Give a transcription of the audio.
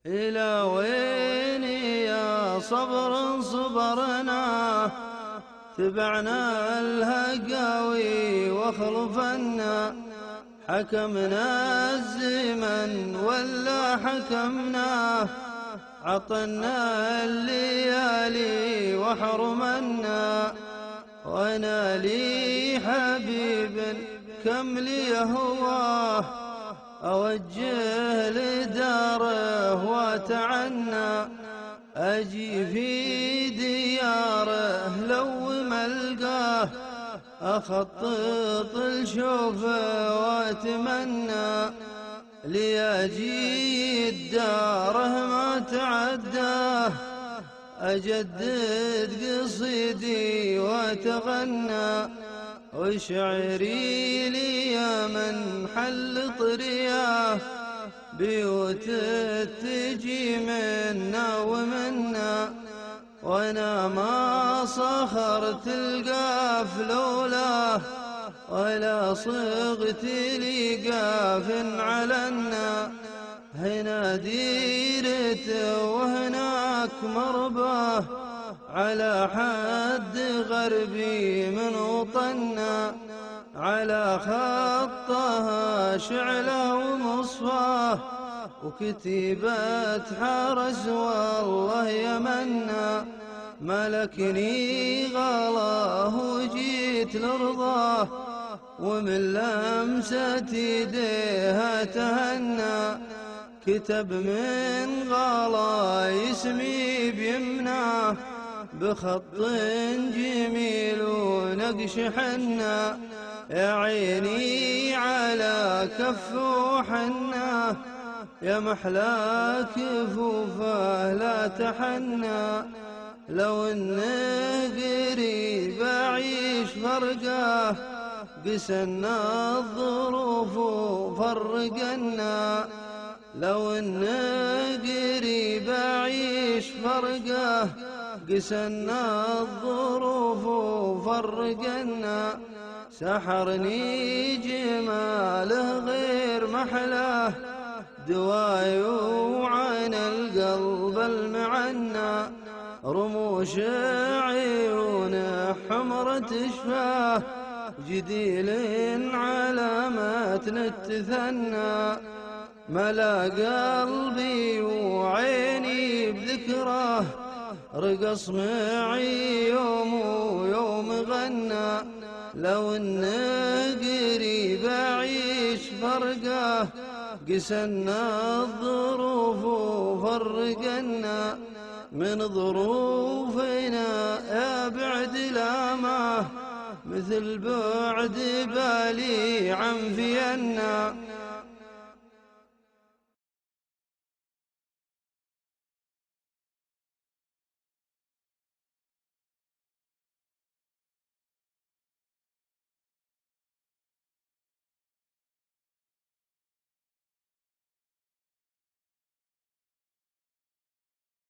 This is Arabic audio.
إلى وين يا صبر صبرنا، تبعنا الهقاوي واخلفنا، حكمنا الزمن ولا حكمنا، عطنا الليالي وحرمنا. وانا لي حبيب كم لي هواه، اوجه لداره واتعنى، اجي في دياره لو ما القاه، اخطط الشوفه واتمنى، ليجي الداره ما تعداه، اجدد قصيدي واتغنى، وشعري لي يا من حل طرياه، بيوت تجي منا ومنا. وانا ما صخرت القاف لولاه، ولا صغت لي قاف علنا، هنا ديرته وهناك مرباه، على حد غربي من وطنا، على خطها شعله ومصفاه، وكتيبة حرس والله يمنا، ملكني غلاه وجيت لرضاه، ومن لمسة يديها تهنى، كتب من غلا اسمي بيمناه، بخط جميل ونقش حنا، يا عيني على كف وحنا، يا محلى كفوفه لا تحنى. لو انه قريب اعيش فرقاه، قسنا الظروف وفرقنا، لو انه قريب اعيش فرقاه، قسنا الظروف وفرقنا. سحرني جماله غير محلاه، دواي وعين القلب المعنى، رموش عيونه حمرة شفاه، جديل علامات التثنى، ملا قلبي وعيني بذكراه، رقص معي يوم ويوم غنى. لو انه قريب اعيش فرقاه، قسنا الظروف وفرقنا، من ظروفنا يا بعد الاماه، مثل بعد بالي عن فينا.